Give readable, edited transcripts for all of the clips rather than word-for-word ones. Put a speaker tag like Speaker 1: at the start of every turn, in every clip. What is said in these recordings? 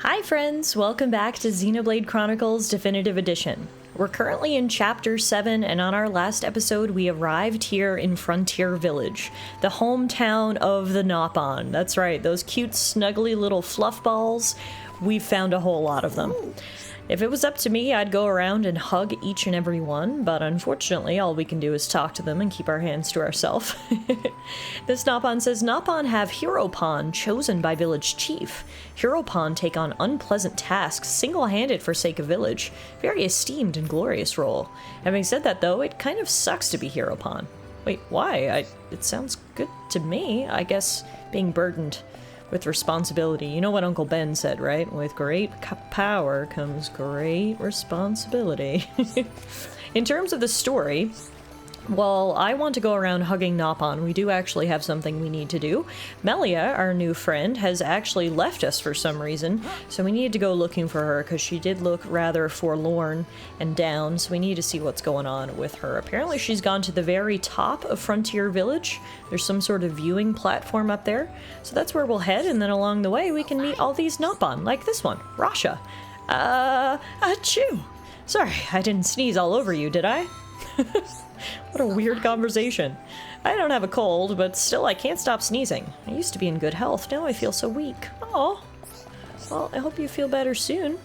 Speaker 1: Hi friends, welcome back to Xenoblade Chronicles Definitive Edition. We're currently in Chapter 7, and on our last episode we arrived here in Frontier Village, the hometown of the Dunban. That's right, those cute snuggly little fluff balls. We've found a whole lot of them. If it was up to me, I'd go around and hug each and every one, but unfortunately all we can do is talk to them and keep our hands to ourselves. This Dunban says, Dunban have Hieropan chosen by village chief. Hieropan take on unpleasant tasks single-handed for sake of village. Very esteemed and glorious role. Having said that though, it kind of sucks to be Hieropan. Wait, why? It sounds good to me. I guess being burdened with responsibility. You know what Uncle Ben said, right? With great power comes great responsibility. In terms of the story, well, I want to go around hugging Dunban. We do actually have something we need to do. Melia, our new friend, has actually left us for some reason, so we need to go looking for her because she did look rather forlorn and down, so we need to see what's going on with her. Apparently she's gone to the very top of Frontier Village. There's some sort of viewing platform up there, so that's where we'll head, and then along the way we can meet all these Dunban, like this one, Rasha. Achoo! Sorry, I didn't sneeze all over you, did I? What a weird conversation. I don't have a cold, but still I can't stop sneezing. I used to be in good health, now I feel so weak. Oh, well, I hope you feel better soon.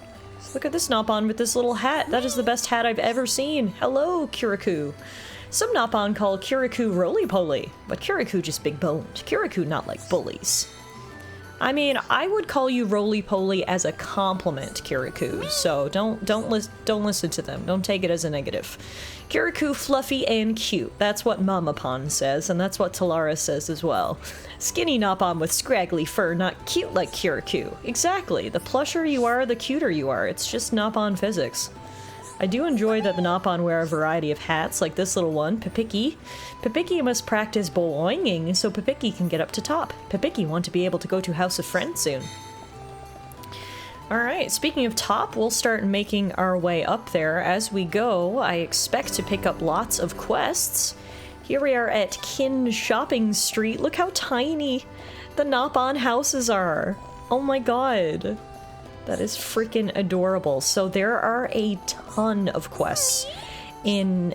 Speaker 1: Look at this Dunban with this little hat. That is the best hat I've ever seen. Hello, Kirikou. Some Dunban call Kirikou roly-poly, but Kirikou just big-boned. Kirikou not like bullies. I mean, I would call you roly-poly as a compliment, Kirikou, so don't listen to them. Don't take it as a negative. Kirikou fluffy and cute. That's what Mamapon says, and that's what Tallara says as well. Skinny Dunban with scraggly fur, not cute like Kirikou. Exactly. The plusher you are, the cuter you are. It's just Dunban physics. I do enjoy that the Dunban wear a variety of hats, like this little one, Pipiki. Pipiki must practice boinging so Pipiki can get up to top. Pipiki want to be able to go to House of Friends soon. Alright, speaking of top, we'll start making our way up there. As we go, I expect to pick up lots of quests. Here we are at Kin Shopping Street. Look how tiny the Dunban houses are. Oh my god. That is freaking adorable. So there are a ton of quests in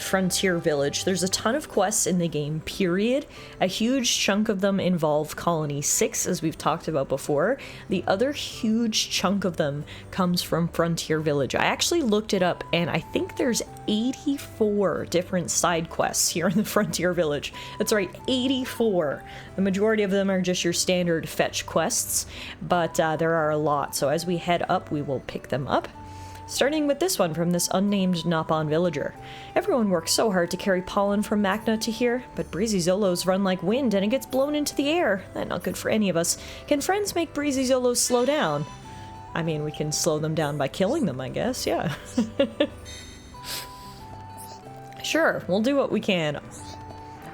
Speaker 1: Frontier Village. There's a ton of quests in the game, period. A huge chunk of them involve Colony 6, as we've talked about before. The other huge chunk of them comes from Frontier Village. I actually looked it up, and I think there's 84 different side quests here in the Frontier Village. That's right, 84. The majority of them are just your standard fetch quests, but there are a lot. So as we head up, we will pick them up. Starting with this one from this unnamed Dunban villager. Everyone works so hard to carry pollen from Magna to here, but breezy Zolos run like wind and it gets blown into the air. That's not good for any of us. Can friends make breezy Zolos slow down? I mean, we can slow them down by killing them, I guess, yeah. Sure, we'll do what we can.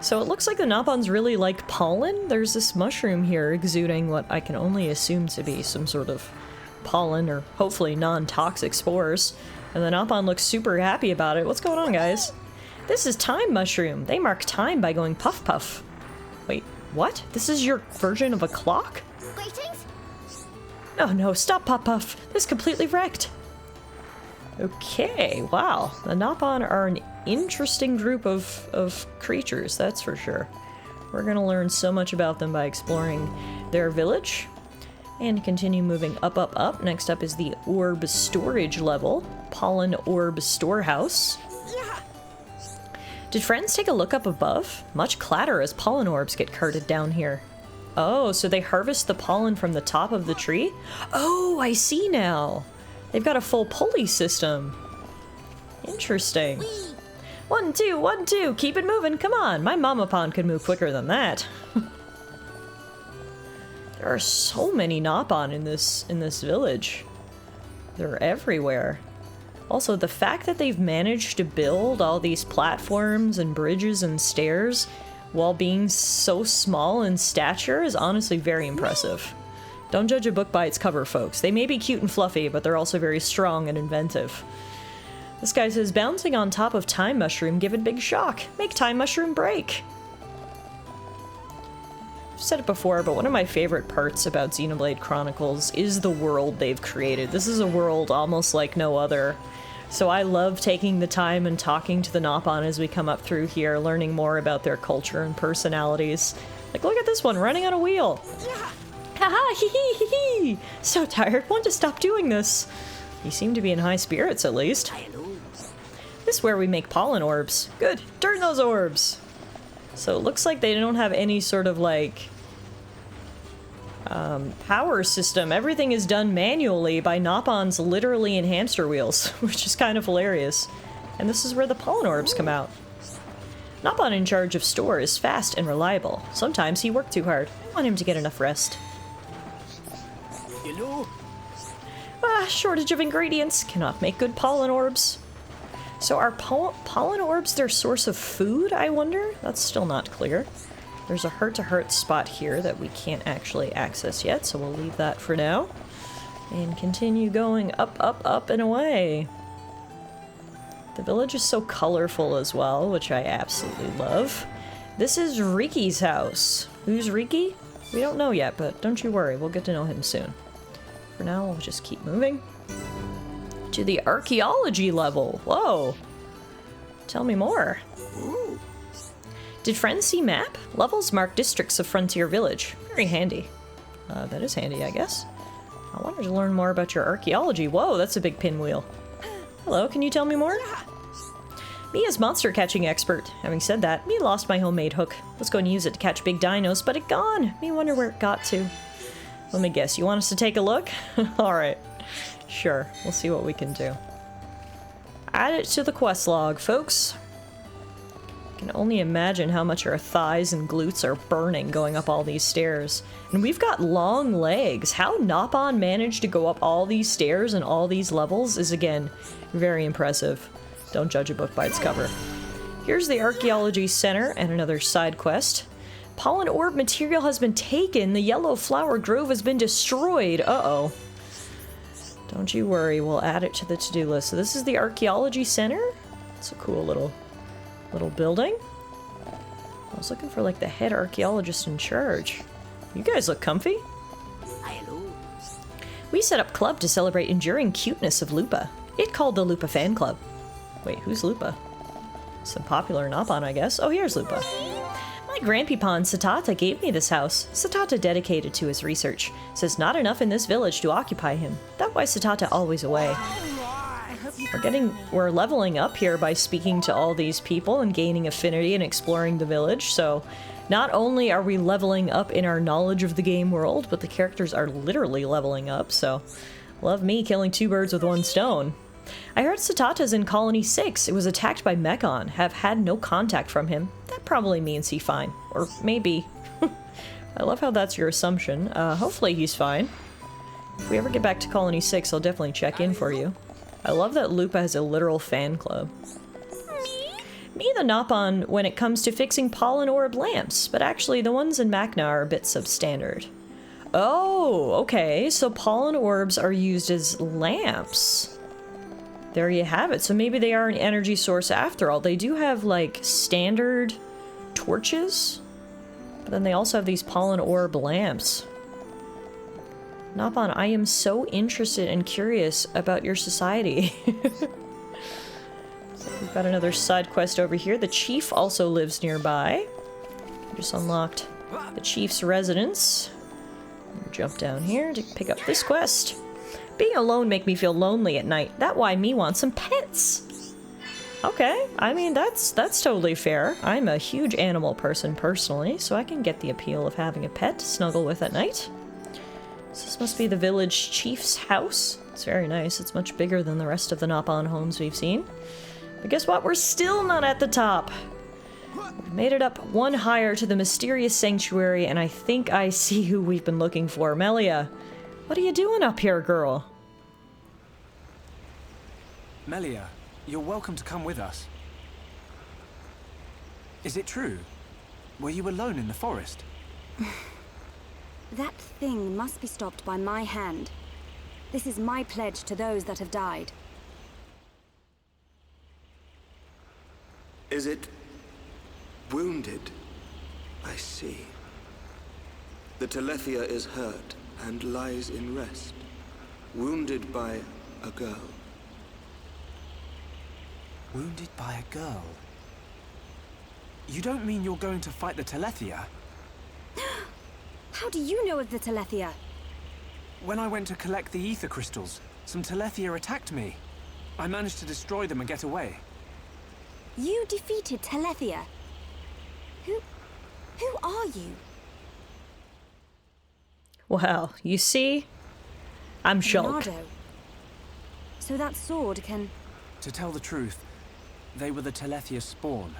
Speaker 1: So it looks like the Dunbans really like pollen. There's this mushroom here exuding what I can only assume to be some sort of pollen, or hopefully non-toxic spores. And the Dunban looks super happy about it. What's going on, guys? This is time mushroom. They mark time by going puff puff. Wait, what? This is your version of a clock?
Speaker 2: Greetings?
Speaker 1: Oh no, stop puff puff. This completely wrecked. Okay, wow. The Dunban are an interesting group of creatures, that's for sure. We're gonna learn so much about them by exploring their village. And continue moving up, up, up. Next up is the orb storage level. Pollen orb storehouse.
Speaker 2: Yeah.
Speaker 1: Did friends take a look up above? Much clatter as pollen orbs get carted down here. Oh, so they harvest the pollen from the top of the tree? Oh, I see now. They've got a full pulley system. Interesting. 1, 2, 1, 2. Keep it moving. Come on. My Mamapon could move quicker than that. There are so many Dunban in this village. They're everywhere. Also, the fact that they've managed to build all these platforms and bridges and stairs while being so small in stature is honestly very impressive. Don't judge a book by its cover, folks. They may be cute and fluffy, but they're also very strong and inventive. This guy says, bouncing on top of Time Mushroom give it big shock. Make Time Mushroom break. I've said it before, but one of my favorite parts about Xenoblade Chronicles is the world they've created. This is a world almost like no other. So I love taking the time and talking to the Nopon as we come up through here, learning more about their culture and personalities. Like, look at this one, running on a wheel. Haha, hee hee hee hee! So tired, want to stop doing this. You seem to be in high spirits, at least. This is where we make pollen orbs. Good, turn those orbs! So it looks like they don't have any sort of, like, power system. Everything is done manually by Nopons literally in hamster wheels, which is kind of hilarious. And this is where the pollen orbs come out. Nopon in charge of store is fast and reliable. Sometimes he worked too hard. I want him to get enough rest.
Speaker 2: Hello?
Speaker 1: Shortage of ingredients. Cannot make good pollen orbs. So are pollen orbs their source of food, I wonder? That's still not clear. There's a heart-to-heart spot here that we can't actually access yet, so we'll leave that for now. And continue going up, up, up, and away. The village is so colorful as well, which I absolutely love. This is Riki's house. Who's Riki? We don't know yet, but don't you worry, we'll get to know him soon. For now, we'll just keep moving. To the archaeology level. Whoa. Tell me more.
Speaker 2: Ooh.
Speaker 1: Did friends see map? Levels mark districts of Frontier Village. Very handy. That is handy, I guess. I wanted to learn more about your archaeology. Whoa, that's a big pinwheel. Hello, can you tell me more? Me as monster catching expert. Having said that, me lost my homemade hook. Was going to use it to catch big dinos, but it gone. Me wonder where it got to. Let me guess, you want us to take a look? Alright. Sure, we'll see what we can do. Add it to the quest log, folks. I can only imagine how much our thighs and glutes are burning going up all these stairs. And we've got long legs. How Nopon managed to go up all these stairs and all these levels is, again, very impressive. Don't judge a book by its cover. Here's the Archaeology Center and another side quest. Pollen orb material has been taken. The yellow flower grove has been destroyed. Uh-oh. Don't you worry, we'll add it to the to-do list. So this is the Archaeology Center. It's a cool little building. I was looking for, like, the head archaeologist in charge. You guys look comfy.
Speaker 2: Hello.
Speaker 1: We set up club to celebrate enduring cuteness of Lupa. It called the Lupa Fan Club. Wait, who's Lupa? Some popular Nopon, I guess. Oh, here's Lupa. My grandpapon Satata gave me this house. Satata dedicated to his research. Says not enough in this village to occupy him. That why Satata always away. We're leveling up here by speaking to all these people and gaining affinity and exploring the village, so not only are we leveling up in our knowledge of the game world, but the characters are literally leveling up, so love me killing two birds with one stone. I heard Satata's in Colony 6. It was attacked by Mechon. Have had no contact from him. That probably means he's fine. Or maybe. I love how that's your assumption. Hopefully he's fine. If we ever get back to Colony 6, I'll definitely check in for you. I love that Lupa has a literal fan club. Me the Nopon when it comes to fixing pollen orb lamps, but actually the ones in Macna are a bit substandard. Oh, okay, so pollen orbs are used as lamps. There you have it. So maybe they are an energy source after all. They do have, like, standard torches, but then they also have these pollen orb lamps. Nopon, I am so interested and curious about your society. So we've got another side quest over here. The chief also lives nearby. Just unlocked the chief's residence. Jump down here to pick up this quest. Being alone make me feel lonely at night. That why me want some pets. Okay, I mean that's totally fair. I'm a huge animal person personally, so I can get the appeal of having a pet to snuggle with at night. So this must be the village chief's house. It's very nice. It's much bigger than the rest of the Nopon homes we've seen. But guess what? We're still not at the top. We've made it up one higher to the mysterious sanctuary, and I think I see who we've been looking for. Melia, what are you doing up here, girl?
Speaker 3: Melia, you're welcome to come with us. Is it true? Were you alone in the forest?
Speaker 4: That thing must be stopped by my hand. This is my pledge to those that have died.
Speaker 2: Is it wounded? I see.
Speaker 5: The Talethia is hurt and lies in rest, wounded by a girl.
Speaker 3: Wounded by a girl? You don't mean you're going to fight the Talethia?
Speaker 4: How do you know of the Talethia?
Speaker 3: When I went to collect the ether crystals, some Talethia attacked me. I managed to destroy them and get away.
Speaker 4: You defeated Talethia? Who are you?
Speaker 1: Well, you see? I'm Shulk.
Speaker 4: Leonardo. So that sword can...
Speaker 3: To tell the truth, they were the Talethia spawn.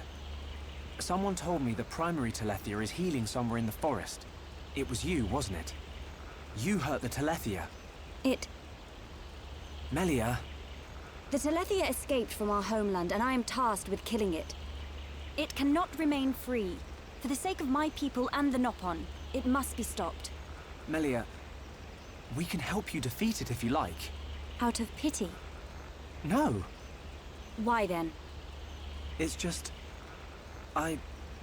Speaker 3: Someone told me the primary Talethia is healing somewhere in the forest. It was you, wasn't it? You hurt the Talethia. Melia.
Speaker 4: The Talethia escaped from our homeland, and I am tasked with killing it. It cannot remain free. For the sake of my people and the Nopon, it must be stopped.
Speaker 3: Melia, we can help you defeat it if you like.
Speaker 4: Out of pity?
Speaker 3: No.
Speaker 4: Why then?
Speaker 3: It's just... I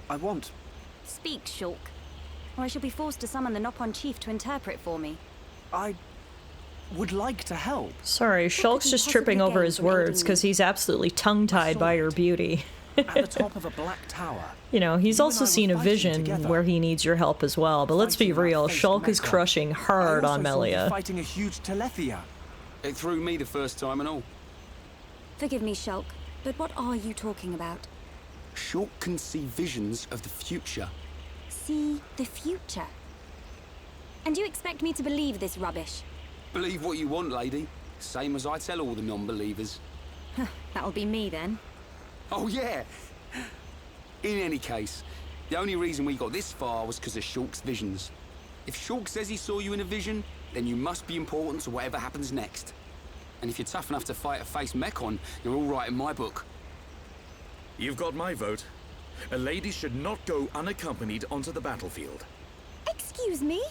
Speaker 3: want...
Speaker 4: Speak, Shulk, or I shall be forced to summon the Nopon chief to interpret for me.
Speaker 3: I would like to help.
Speaker 1: Sorry, Shulk's just tripping over his words because he's absolutely tongue-tied by your beauty.
Speaker 3: At the top of a black tower.
Speaker 1: You know, he's also seen a vision where he needs your help as well, but let's be real, Shulk is crushing hard on Melia.
Speaker 3: Fighting a huge Talethia.
Speaker 6: It threw me the first time and all.
Speaker 4: Forgive me, Shulk, but what are you talking about?
Speaker 6: Shulk can see visions of the future.
Speaker 4: See the future? And you expect me to believe this rubbish?
Speaker 6: Believe what you want, lady. Same as I tell all the non-believers.
Speaker 4: That'll be me then.
Speaker 6: Oh, yeah. In any case, the only reason we got this far was because of Shulk's visions. If Shulk says he saw you in a vision, then you must be important to whatever happens next. And if you're tough enough to fight a face Mechon, you're all right in my book.
Speaker 7: You've got my vote. A lady should not go unaccompanied onto the battlefield.
Speaker 4: Excuse me?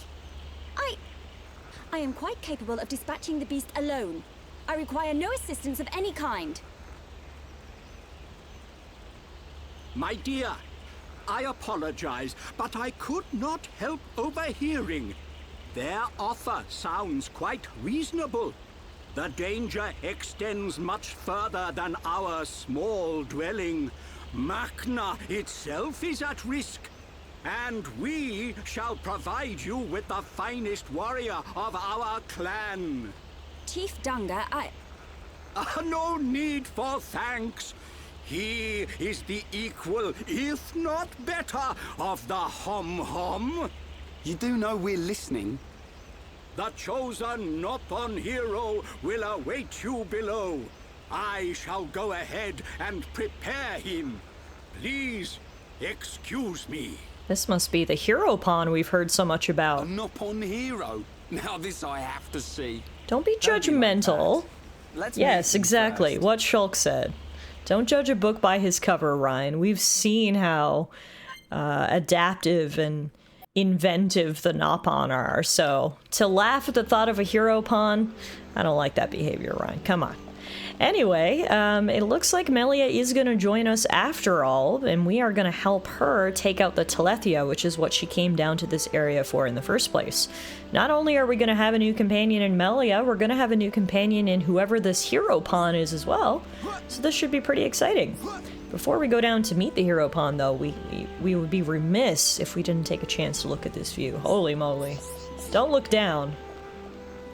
Speaker 4: I am quite capable of dispatching the beast alone. I require no assistance of any kind.
Speaker 8: My dear, I apologize, but I could not help overhearing. Their offer sounds quite reasonable. The danger extends much further than our small dwelling. Machna itself is at risk, and we shall provide you with the finest warrior of our clan.
Speaker 4: Chief Dunga,
Speaker 8: No need for thanks. He is the equal, if not better, of the Hom-Hom.
Speaker 6: You do know we're listening?
Speaker 8: The chosen Nopon hero will await you below. I shall go ahead and prepare him. Please, excuse me.
Speaker 1: This must be the hero pawn we've heard so much
Speaker 6: A
Speaker 1: about.
Speaker 6: Nopon hero? Now this I have to see.
Speaker 1: Don't be judgmental. Yes,
Speaker 3: meet him
Speaker 1: exactly.
Speaker 3: first.
Speaker 1: What Shulk said. Don't judge a book by his cover, Ryan. We've seen how adaptive and inventive the Nopon are, so to laugh at the thought of a hero pawn, I don't like that behavior, Ryan. Come on. Anyway, it looks like Melia is going to join us after all, and we are going to help her take out the Talethia, which is what she came down to this area for in the first place. Not only are we going to have a new companion in Melia, we're going to have a new companion in whoever this hero pawn is as well, so this should be pretty exciting. Before we go down to meet the hero pawn, though, we would be remiss if we didn't take a chance to look at this view. Holy moly. Don't look down.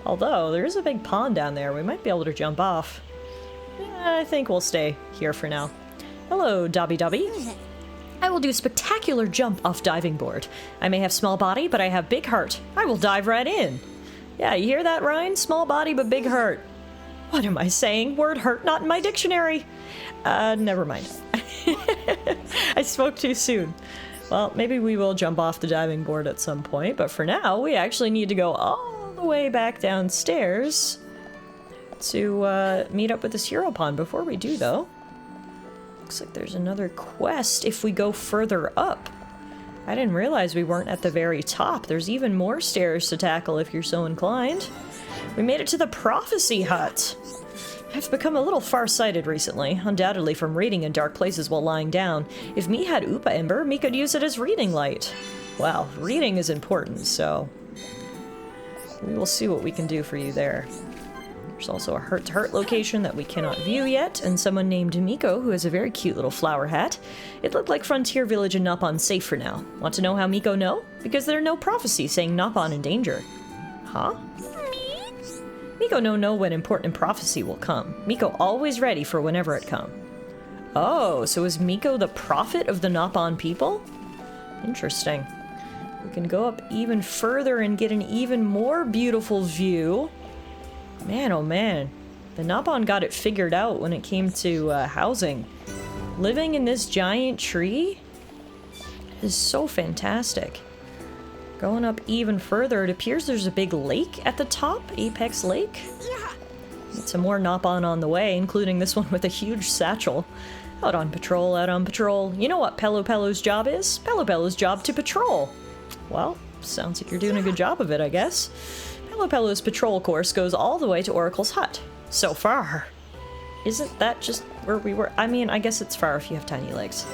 Speaker 1: Although, there is a big pond down there. We might be able to jump off. I think we'll stay here for now. Hello, Dobby Dobby. I will do a spectacular jump off diving board. I may have small body, but I have big heart. I will dive right in. Yeah, you hear that, Ryan? Small body, but big heart. What am I saying? Word hurt not in my dictionary. Never mind. I spoke too soon. Well, maybe we will jump off the diving board at some point, but for now, we actually need to go all the way back downstairs to meet up with this hero pawn. Before we do, though, looks like there's another quest if we go further up. I didn't realize we weren't at the very top. There's even more stairs to tackle if you're so inclined. We made it to the Prophecy Hut. I've become a little far-sighted recently, undoubtedly from reading in dark places while lying down. If me had Upa Ember, me could use it as reading light. Well, reading is important, so we will see what we can do for you there. There's also a hurt-to-hurt location that we cannot view yet, and someone named Miko who has a very cute little flower hat. It looked like Frontier Village and Nopon safe for now. Want to know how Miko know? Because there are no prophecies saying Nopon in danger. Huh? Miko no know when important prophecy will come. Miko always ready for whenever it come. Oh, so is Miko the prophet of the Nopon people? Interesting. We can go up even further and get an even more beautiful view. Man, oh man. The Nopon got it figured out when it came to housing. Living in this giant tree is so fantastic. Going up even further, it appears there's a big lake at the top, Apex Lake. Get some more Nopon on the way, including this one with a huge satchel. Out on patrol, out on patrol. You know what Pelo's job is? Pelo's job to patrol. Well, sounds like you're doing a good job of it, I guess. Pelo's patrol course goes all the way to Oracle's hut. So far. Isn't that just where we were? I mean, I guess it's far if you have tiny legs.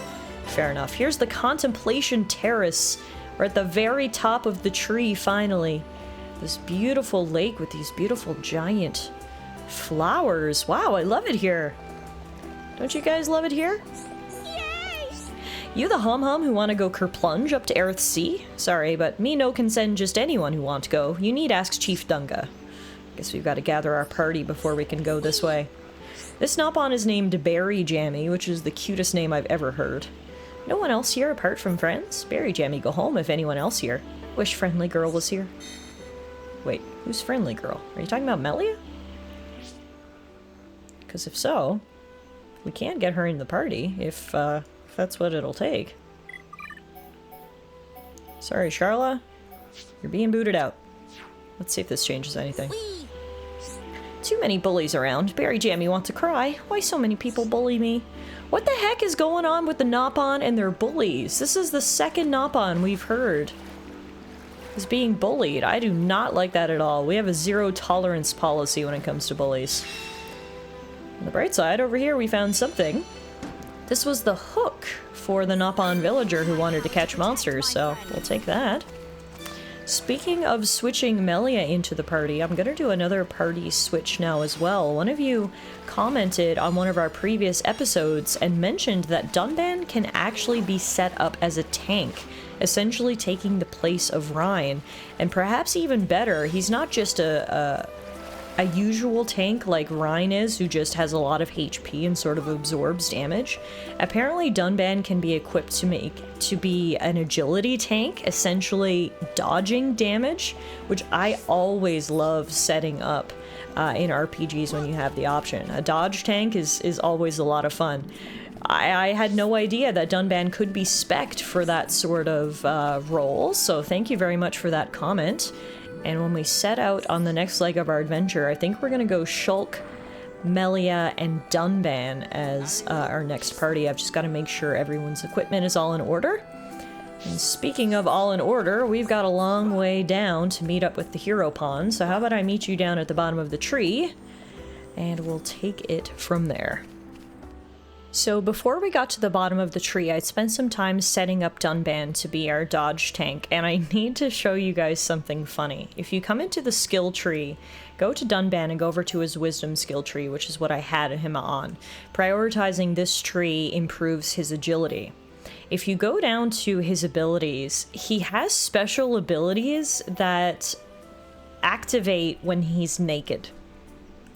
Speaker 1: Fair enough. Here's the Contemplation Terrace. We're at the very top of the tree, finally. This beautiful lake with these beautiful giant flowers. Wow, I love it here. Don't you guys love it here? Yay! You the hum-hum who want to go kerplunge up to Aerith Sea? Sorry, but me no can send just anyone who want to go. You need ask Chief Dunga. Guess we've got to gather our party before we can go this way. This Nopon is named Berry Jammy, which is the cutest name I've ever heard. No one else here apart from friends? Berry Jammy, go home if anyone else here. Wish Friendly Girl was here. Wait, who's Friendly Girl? Are you talking about Melia? Because if so, we can get her in the party, if that's what it'll take. Sorry, Charla. You're being booted out. Let's see if this changes anything. Too many bullies around. Berry Jammy wants to cry. Why so many people bully me? What the heck is going on with the Nopon and their bullies? This is the second Nopon we've heard is being bullied. I do not like that at all. We have a zero tolerance policy when it comes to bullies. On the bright side, over here we found something. This was the hook for the Nopon villager who wanted to catch monsters, so we'll take that. Speaking of switching Melia into the party, I'm gonna do another party switch now as well. One of you commented on one of our previous episodes and mentioned that Dunban can actually be set up as a tank, essentially taking the place of Rhine. And perhaps even better, he's not just a usual tank like Rhine is, who just has a lot of HP and sort of absorbs damage. Apparently Dunban can be equipped to be an agility tank, essentially dodging damage, which I always love setting up in RPGs when you have the option. A dodge tank is always a lot of fun. I had no idea that Dunban could be spec'd for that sort of role, so thank you very much for that comment. And when we set out on the next leg of our adventure, I think we're going to go Shulk, Melia, and Dunban as our next party. I've just got to make sure everyone's equipment is all in order. And speaking of all in order, we've got a long way down to meet up with the hero pawn. So how about I meet you down at the bottom of the tree, and we'll take it from there. So before we got to the bottom of the tree, I'd spent some time setting up Dunban to be our dodge tank, and I need to show you guys something funny. If you come into the skill tree, go to Dunban and go over to his wisdom skill tree, which is what I had him on. Prioritizing this tree improves his agility. If you go down to his abilities, he has special abilities that activate when he's naked.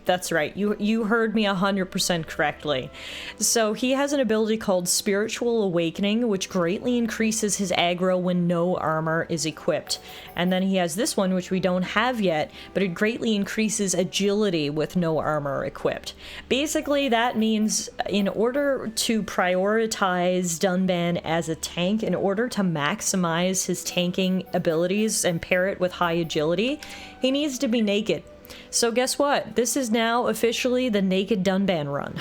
Speaker 1: That's right, you heard me 100% correctly. So he has an ability called Spiritual Awakening, which greatly increases his aggro when no armor is equipped. And then he has this one, which we don't have yet, but it greatly increases agility with no armor equipped. Basically, that means in order to prioritize Dunban as a tank, in order to maximize his tanking abilities and pair it with high agility, he needs to be naked. So guess what? This is now officially the Naked Dunban run.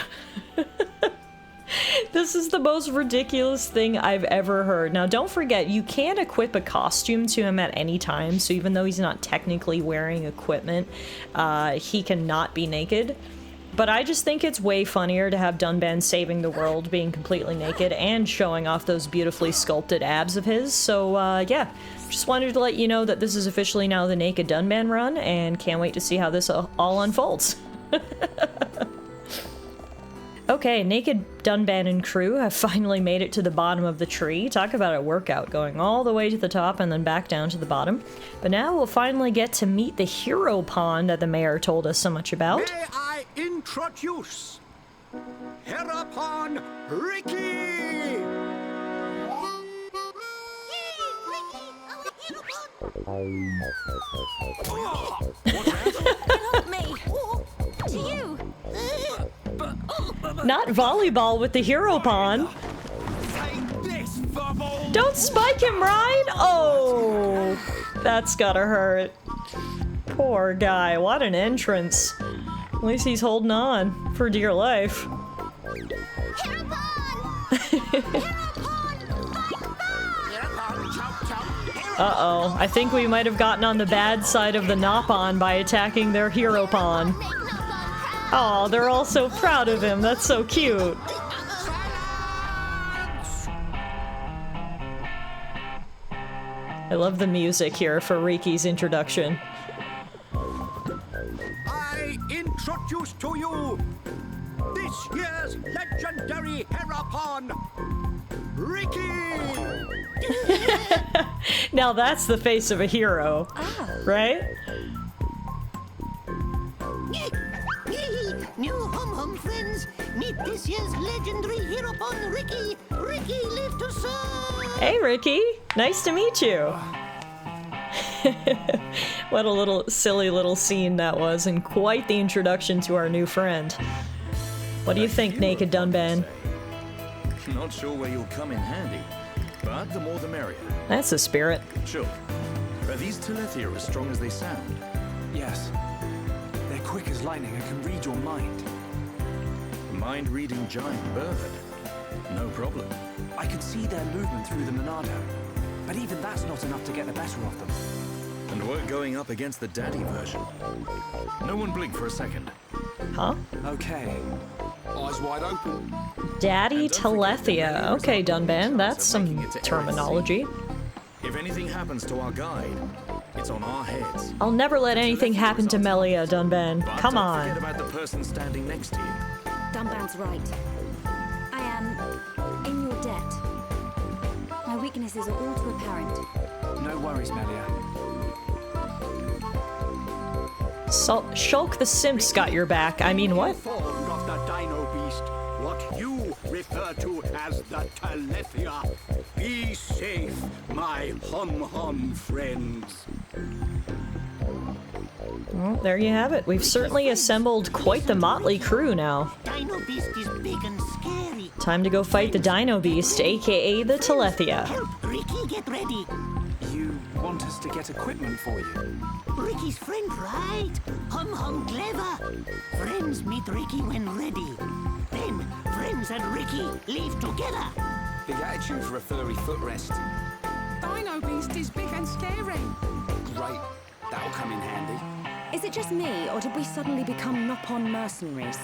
Speaker 1: This is the most ridiculous thing I've ever heard. Now don't forget, you can equip a costume to him at any time, so even though he's not technically wearing equipment, he cannot be naked. But I just think it's way funnier to have Dunban saving the world being completely naked and showing off those beautifully sculpted abs of his. So, yeah. Just wanted to let you know that this is officially now the Naked Dunban run, and can't wait to see how this all unfolds. Okay, Naked Dunban and crew have finally made it to the bottom of the tree. Talk about a workout, going all the way to the top and then back down to the bottom. But now we'll finally get to meet the hero pond that the mayor told us so much about.
Speaker 8: May I introduce Hereupon Ricky!
Speaker 4: Help me! To you!
Speaker 1: Not volleyball with the hero pond. Don't spike him, Ryan! Oh, that's gotta hurt. Poor guy, what an entrance. At least he's holding on for dear life. Uh-oh, I think we might have gotten on the bad side of the Nopon by attacking their hero pawn. Oh, they're all so proud of him. That's so cute. I love the music here for Riki's introduction.
Speaker 8: I introduce to you this year's legendary Hereupon, Ricky!
Speaker 1: Now that's the face of a hero, right?
Speaker 2: New hum-hum friends, meet this year's legendary Hereupon, Ricky. Ricky, live to serve!
Speaker 1: Hey, Ricky. Nice to meet you. What a little silly little scene that was, and quite the introduction to our new friend. What do you think, Naked Dunban?
Speaker 7: Not sure where you'll come in handy, but the more the merrier.
Speaker 1: That's the spirit.
Speaker 7: Sure. Are these Talethia as strong as they sound?
Speaker 3: Yes. They're quick as lightning and can read your mind.
Speaker 7: A mind-reading giant bird. No problem.
Speaker 3: I can see their movement through the Monado, but even that's not enough to get the better of them.
Speaker 7: And we're going up against the daddy version. No one blink for a second.
Speaker 1: Huh?
Speaker 3: Okay.
Speaker 6: Eyes wide open.
Speaker 1: Daddy Talethia. Okay, Dunban, that's some terminology.
Speaker 7: If anything happens to our guide, it's on our heads.
Speaker 1: I'll never let anything happen to Melia, Dunban.
Speaker 7: But
Speaker 1: Come
Speaker 7: don't
Speaker 1: on.
Speaker 7: forget about the person standing next to you.
Speaker 4: Dunban's right. I am in your debt. My weaknesses are all too apparent.
Speaker 3: No worries, Melia.
Speaker 1: Shulk the Simp's got your back. I mean, what?
Speaker 8: Formed of the Dino Beast, what you refer to as the Talethia. Be safe, my hum-hum friends.
Speaker 1: Well, there you have it. We've certainly assembled quite the motley crew now.
Speaker 2: Dino Beast is big and scary.
Speaker 1: Time to go fight the Dino Beast, aka the Talethia.
Speaker 2: Help Ricky get ready.
Speaker 3: You want us to get equipment for you?
Speaker 2: Ricky's friend, right? Hum-hum clever. Friends meet Ricky when ready. Then, friends and Ricky leave together.
Speaker 6: Big attitude for a furry footrest.
Speaker 9: Dino Beast is big and scary.
Speaker 6: Great. That'll come in handy.
Speaker 4: Is it just me, or did we suddenly become Nopon mercenaries?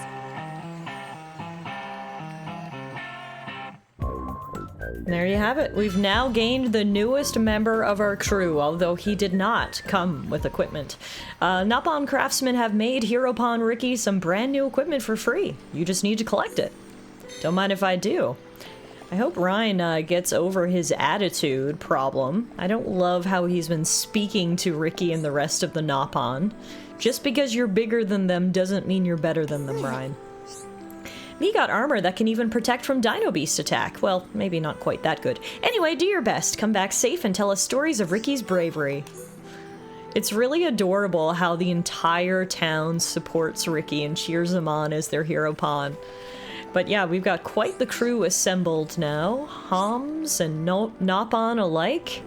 Speaker 1: There you have it. We've now gained the newest member of our crew, although he did not come with equipment. Nopon craftsmen have made Hereupon Ricky some brand new equipment for free. You just need to collect it. Don't mind if I do. I hope Ryan gets over his attitude problem. I don't love how he's been speaking to Ricky and the rest of the Nopon. Just because you're bigger than them doesn't mean you're better than them, Ryan. Me got armor that can even protect from Dino Beast attack. Well, maybe not quite that good. Anyway, do your best. Come back safe and tell us stories of Ricky's bravery. It's really adorable how the entire town supports Ricky and cheers him on as their hero pawn. But yeah, we've got quite the crew assembled now. Homs and Nopon alike.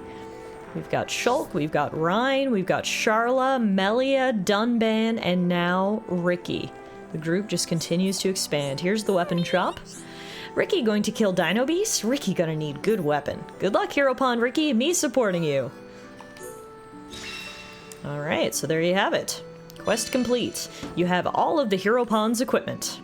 Speaker 1: We've got Shulk, we've got Ryan, we've got Sharla, Melia, Dunban, and now Ricky. The group just continues to expand. Here's the weapon shop. Ricky going to kill Dino Beast? Ricky gonna need good weapon. Good luck, Hereupon Ricky. Me supporting you. Alright, so there you have it. Quest complete. You have all of the Hero Pawn's equipment.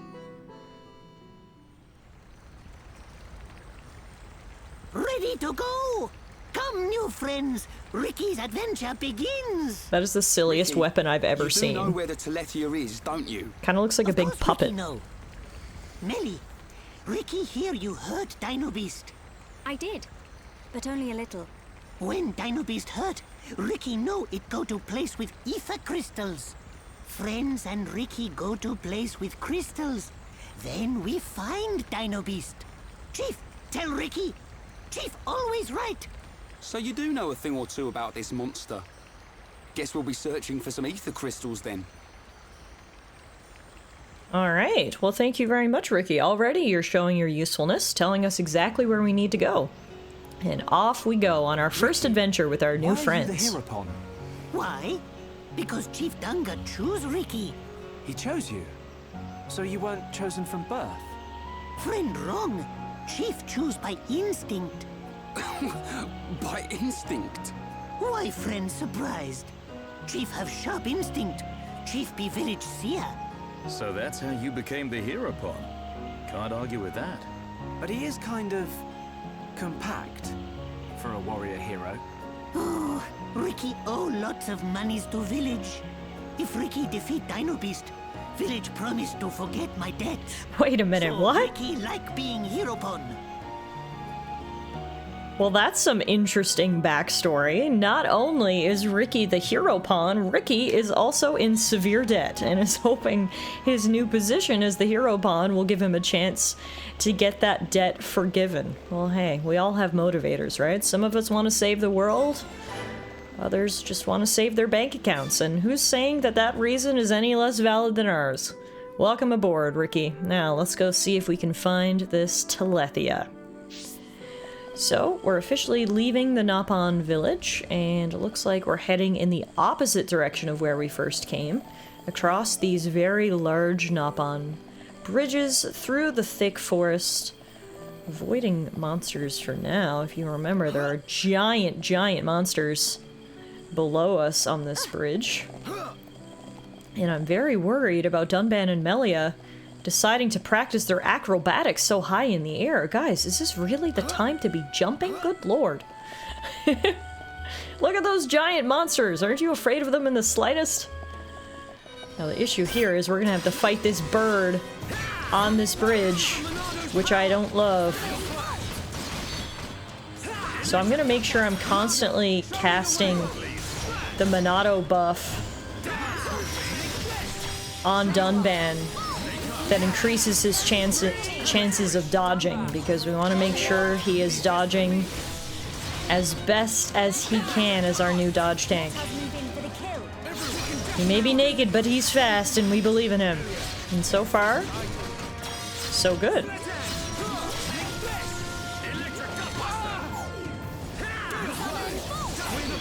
Speaker 2: Ready to go! Come, new friends! Ricky's adventure begins!
Speaker 1: That is the silliest
Speaker 6: Ricky,
Speaker 1: weapon I've ever seen.
Speaker 6: You do know where the Talethia is, don't you?
Speaker 1: Kind of looks like a big puppet.
Speaker 2: No. Nelly, Ricky here you hurt Dino Beast.
Speaker 4: I did, but only a little.
Speaker 2: When Dino Beast hurt, Ricky know it go to place with ether crystals. Friends and Ricky go to place with crystals. Then we find Dino Beast. Chief, tell Ricky. Chief always right.
Speaker 6: So you do know a thing or two about this monster. Guess we'll be searching for some ether crystals then.
Speaker 1: Alright, well thank you very much, Ricky. Already you're showing your usefulness, telling us exactly where we need to go. And off we go on our first adventure with our new friends.
Speaker 3: Why are you the Hero Pawn?
Speaker 2: Why? Because Chief Dunga choose Ricky.
Speaker 3: He chose you? So you weren't chosen from birth?
Speaker 2: Friend wrong. Chief choose by instinct.
Speaker 6: By instinct?
Speaker 2: Why friend surprised? Chief have sharp instinct. Chief be village seer.
Speaker 7: So that's how you became the Hero Pawn. Can't argue with that.
Speaker 3: But he is kind of compact for a warrior hero.
Speaker 2: Oh, Ricky owe lots of monies to village. If Ricky defeat Dino Beast, village promise to forget my debts.
Speaker 1: Wait a minute,
Speaker 2: so
Speaker 1: what?
Speaker 2: Ricky like being Hero Pawn.
Speaker 1: Well, that's some interesting backstory. Not only is Ricky the Hero Pawn, Ricky is also in severe debt and is hoping his new position as the Hero Pawn will give him a chance to get that debt forgiven. Well, hey, we all have motivators, right? Some of us want to save the world. Others just want to save their bank accounts. And who's saying that that reason is any less valid than ours? Welcome aboard, Ricky. Now, let's go see if we can find this Talethia. So, we're officially leaving the Nopon village, and it looks like we're heading in the opposite direction of where we first came, across these very large Nopon bridges through the thick forest, avoiding monsters for now. If you remember, there are giant, giant monsters below us on this bridge. And I'm very worried about Dunban and Melia deciding to practice their acrobatics so high in the air. Guys, is this really the time to be jumping? Good lord. Look at those giant monsters! Aren't you afraid of them in the slightest? Now the issue here is we're gonna have to fight this bird on this bridge, which I don't love. So I'm gonna make sure I'm constantly casting the Monado buff on Dunban that increases his chances of dodging, because we want to make sure he is dodging as best as he can as our new dodge tank. He may be naked, but he's fast, and we believe in him. And so far, so good.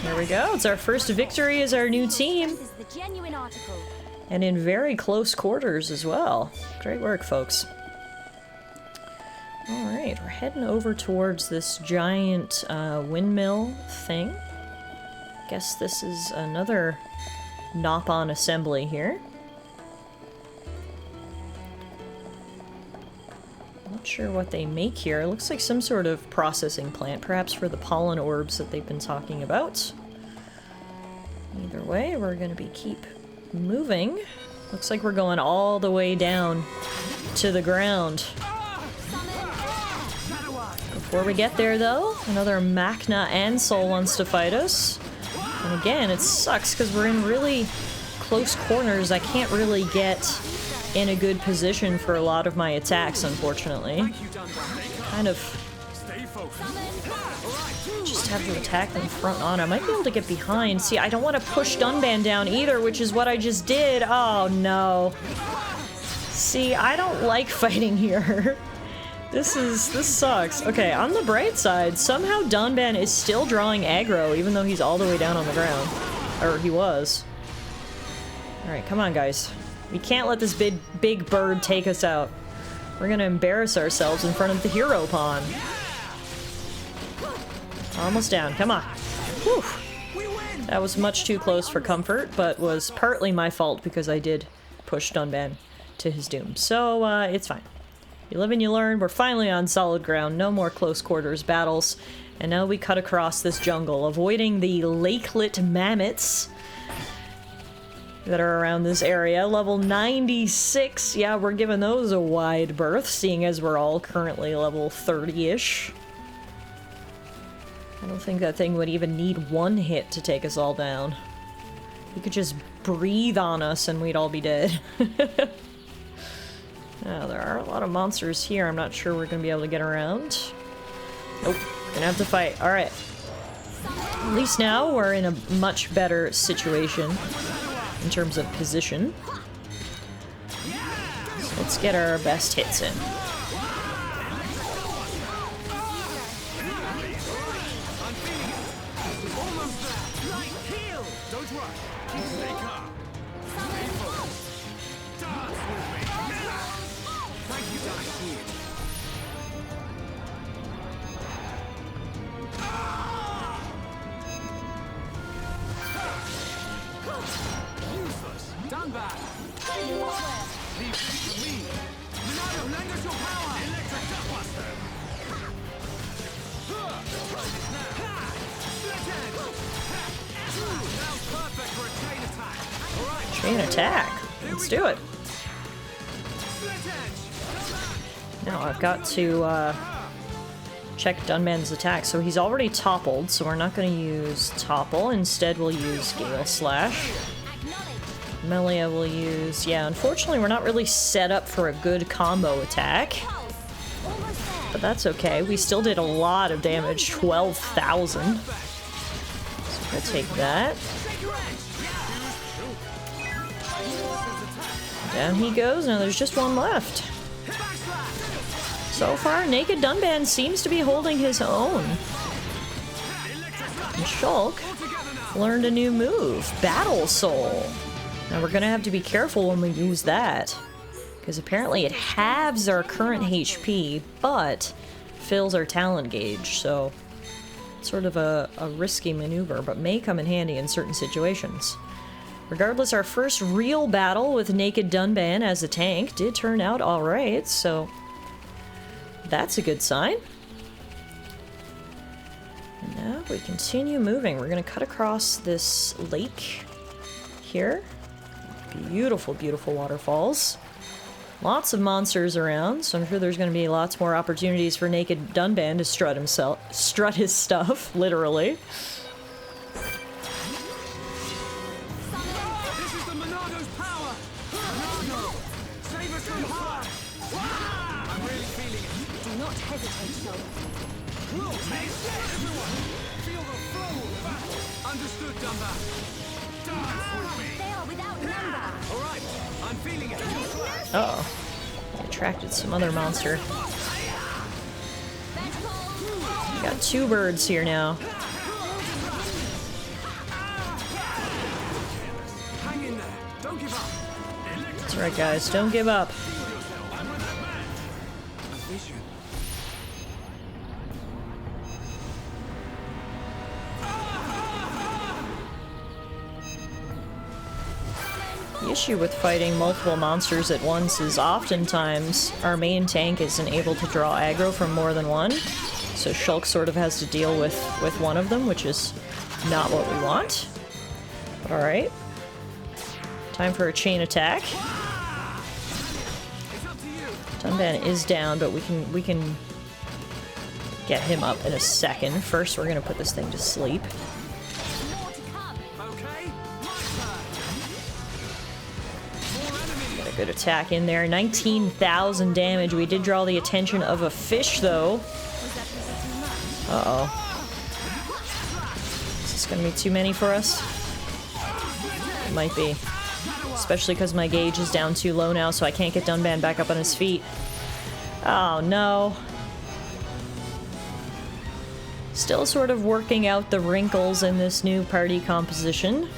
Speaker 1: There we go. It's our first victory as our new team. And in very close quarters as well. Great work, folks. Alright, we're heading over towards this giant windmill thing. Guess this is another Nopon assembly here. Not sure what they make here. It looks like some sort of processing plant, perhaps for the pollen orbs that they've been talking about. Either way, we're going to keep moving. Looks like we're going all the way down to the ground. Before we get there, though, another Machna Ansel wants to fight us. And again, it sucks because we're in really close corners. I can't really get in a good position for a lot of my attacks, unfortunately. Kind of just have to attack them front on. I might be able to get behind. See, I don't want to push Dunban down either, which is what I just did. Oh, no. See, I don't like fighting here. This sucks. Okay, on the bright side, somehow Dunban is still drawing aggro, even though he's all the way down on the ground. Or he was. Alright, come on, guys. We can't let this big bird take us out. We're gonna embarrass ourselves in front of the Hero Pawn. Almost down. Come on. Whew. That was much too close for comfort, but was partly my fault because I did push Dunban to his doom. So, it's fine. You live and you learn. We're finally on solid ground. No more close quarters battles. And now we cut across this jungle, avoiding the lakelet mammoths that are around this area. Level 96. Yeah, we're giving those a wide berth, seeing as we're all currently level 30-ish. I don't think that thing would even need one hit to take us all down. He could just breathe on us and we'd all be dead. Now, there are a lot of monsters here. I'm not sure we're gonna be able to get around. Nope. Gonna have to fight. Alright. At least now we're in a much better situation in terms of position. So let's get our best hits in.
Speaker 3: Dunban! Leave this to me! Monado, lend us your power! Electric Duckbuster! Now perfect for a chain attack! Alright!
Speaker 1: Chain attack? Let's do it! Now I've got to, check Dunban's attack. So he's already toppled, so we're not going to use Topple. Instead, we'll use Gale Slash. Melia will use... Yeah, unfortunately, we're not really set up for a good combo attack. But that's okay. We still did a lot of damage. 12,000. So we're going to take that. Down he goes. Now there's just one left. So far, Naked Dunban seems to be holding his own. And Shulk learned a new move, Battle Soul. Now we're gonna have to be careful when we use that, because apparently it halves our current HP, but fills our talent gauge, so it's sort of a risky maneuver, but may come in handy in certain situations. Regardless, our first real battle with Naked Dunban as a tank did turn out alright, so that's a good sign. And now we continue moving. We're gonna cut across this lake here. Beautiful, beautiful waterfalls. Lots of monsters around, so I'm sure there's going to be lots more opportunities for Naked Dunban to strut his stuff, literally.
Speaker 3: This is the Monado's power! Monado! Save us from harm! I'm really feeling it.
Speaker 4: Do not hesitate, Shulk.
Speaker 3: Everyone! Feel the flow of battle! Understood, Dunban.
Speaker 4: They are without number.
Speaker 3: Alright, I'm feeling it.
Speaker 1: Uh-oh. Attracted some other monster. Got two birds here now.
Speaker 3: Hang in there. Don't give up.
Speaker 1: That's right, guys. Don't give up.
Speaker 3: A vision.
Speaker 1: The issue with fighting multiple monsters at once is oftentimes our main tank isn't able to draw aggro from more than one, so Shulk sort of has to deal with one of them, which is not what we want. But alright. Time for a chain attack. Dunban is down, but we can get him up in a second. First, we're gonna put this thing to sleep. Good attack in there. 19,000 damage. We did draw the attention of a fish, though. Uh-oh. Is this gonna be too many for us? It might be. Especially because my gauge is down too low now, so I can't get Dunban back up on his feet. Oh, no. Still sort of working out the wrinkles in this new party composition.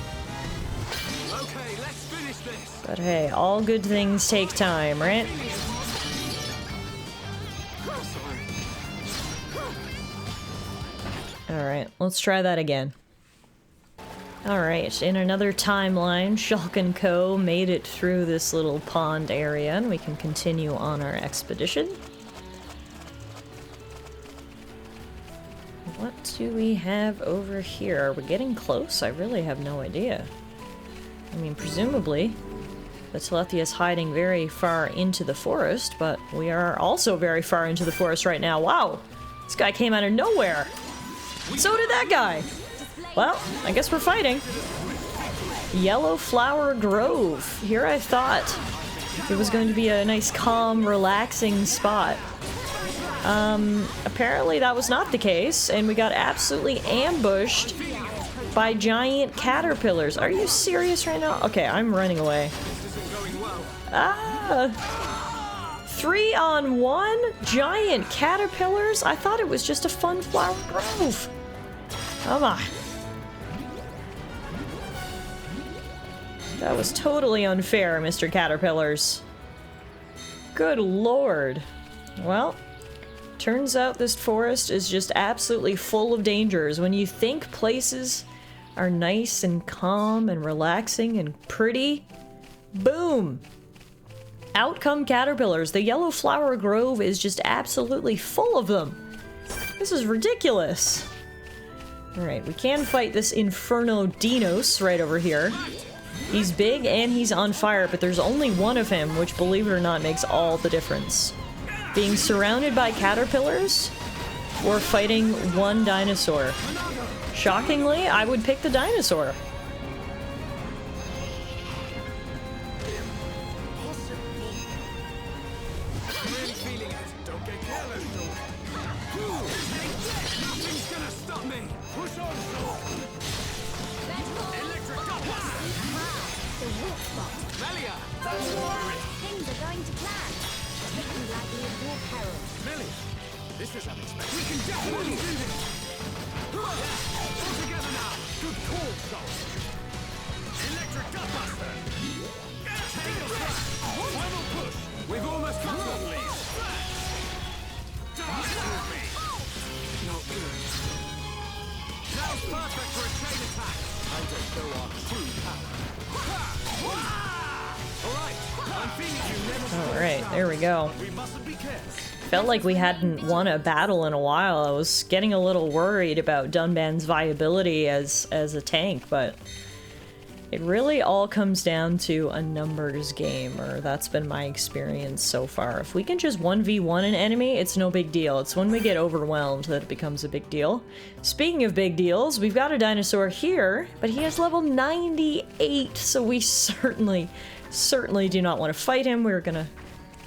Speaker 1: But hey, all good things take time, right? Alright, let's try that again. Alright, in another timeline, Shulk and Co. made it through this little pond area, and we can continue on our expedition. What do we have over here? Are we getting close? I really have no idea. I mean, presumably, the Talethia is hiding very far into the forest, but we are also very far into the forest right now. Wow! This guy came out of nowhere! So did that guy! Well, I guess we're fighting. Yellow Flower Grove. Here I thought it was going to be a nice, calm, relaxing spot. Apparently that was not the case, and we got absolutely ambushed by giant caterpillars. Are you serious right now? Okay, I'm running away. Ah! 3-on-1? Giant caterpillars? I thought it was just a fun flower grove. Come on. That was totally unfair, Mr. Caterpillars. Good lord. Well, turns out this forest is just absolutely full of dangers. When you think places are nice and calm and relaxing and pretty, boom! Out come caterpillars. The Yellow Flower Grove is just absolutely full of them. This is ridiculous. Alright, we can fight this Inferno Dinos right over here. He's big and he's on fire, but there's only one of him, which, believe it or not, makes all the difference. Being surrounded by caterpillars or fighting one dinosaur. Shockingly, I would pick the dinosaur.
Speaker 4: Things are going to plan. Take me lightly at your peril.
Speaker 3: Millie, this is unexpected. We can definitely do this. All together now. Good call, Soul. Electric Gutbuster. Take a flash. Final push. We've almost got them, please. Dance with me. Not good. Now's perfect for a chain attack. I don't know our true power.
Speaker 1: Alright, there we go. Felt like we hadn't won a battle in a while. I was getting a little worried about Dunban's viability as a tank, but it really all comes down to a numbers game, or that's been my experience so far. If we can just 1v1 an enemy, it's no big deal. It's when we get overwhelmed that it becomes a big deal. Speaking of big deals, we've got a dinosaur here, but he has level 98, so we certainly do not want to fight him. We're gonna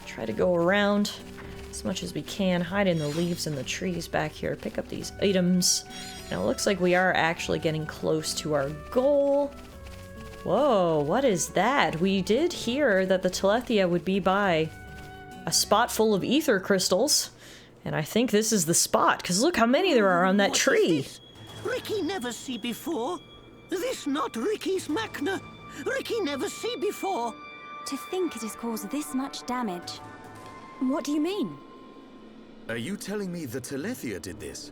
Speaker 1: try to go around as much as we can, hide in the leaves and the trees back here, pick up these items. Now it looks like we are actually getting close to our goal. Whoa, what is that? We did hear that the Talethia would be by a spot full of ether crystals, and I think this is the spot, because look how many there are on that tree.
Speaker 2: Ricky never see before. This not Ricky's Machna. Ricky never see before.
Speaker 4: To think it has caused this much damage. What do you mean?
Speaker 7: Are you telling me the Talethia did this?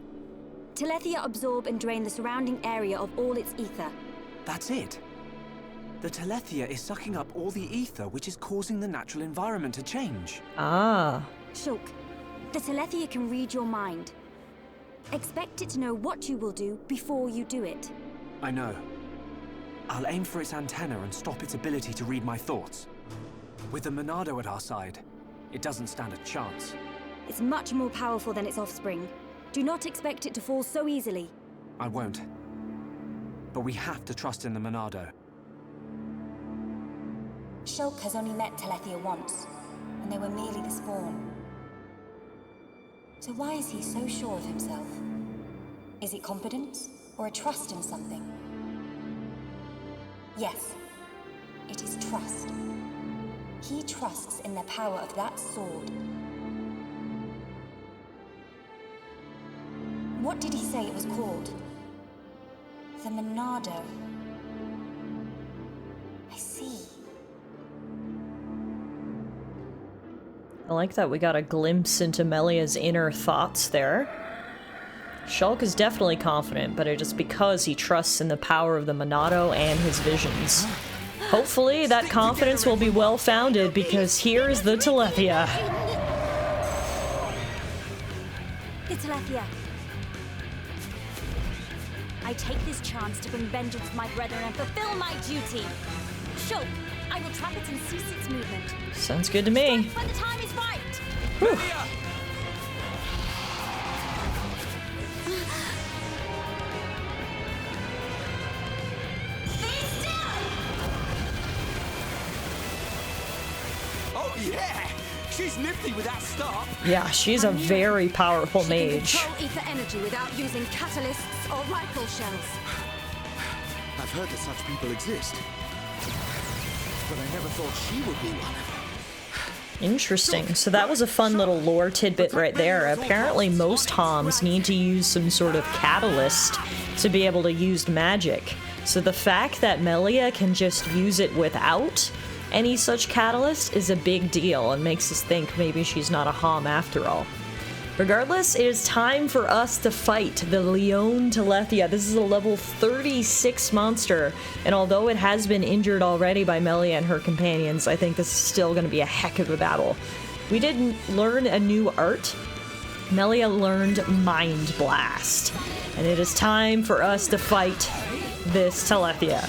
Speaker 4: Talethia absorb and drain the surrounding area of all its ether.
Speaker 3: That's it. The Talethia is sucking up all the ether, which is causing the natural environment to change.
Speaker 1: Ah.
Speaker 4: Shulk, the Talethia can read your mind. Expect it to know what you will do before you do it.
Speaker 3: I know. I'll aim for its antenna and stop its ability to read my thoughts. With the Monado at our side, it doesn't stand a chance.
Speaker 4: It's much more powerful than its offspring. Do not expect it to fall so easily.
Speaker 3: I won't. But we have to trust in the Monado.
Speaker 4: Shulk has only met Talethia once, and they were merely the spawn. So why is he so sure of himself? Is it confidence, or a trust in something? Yes, it is trust. He trusts in the power of that sword. What did he say it was called? The Monado. I see.
Speaker 1: I like that we got a glimpse into Melia's inner thoughts there. Shulk is definitely confident, but it is because he trusts in the power of the Monado and his visions. Hopefully, that confidence will be well-founded, because here is the Talethia.
Speaker 10: The Talethia. I take this chance to bring vengeance to my brethren and fulfill my duty. Shulk, I will trap it and cease its movement.
Speaker 1: Sounds good to me.
Speaker 10: Strike when the time is right.
Speaker 1: Whew.
Speaker 6: Oh yeah! She's nifty with that stop.
Speaker 1: Yeah, she's a very powerful mage.
Speaker 10: She can control ether energy without using catalysts or rifle shells.
Speaker 7: I've heard that such people exist, but I never thought she would be one.
Speaker 1: Interesting. So that was a fun little lore tidbit right there. Apparently most Homs need to use some sort of catalyst to be able to use magic. So the fact that Melia can just use it without any such catalyst is a big deal and makes us think maybe she's not a Hom after all. Regardless, it is time for us to fight the Leone Talethia. This is a level 36 monster, and although it has been injured already by Melia and her companions, I think this is still going to be a heck of a battle. We didn't learn a new art. Melia learned Mind Blast, and it is time for us to fight this Talethia.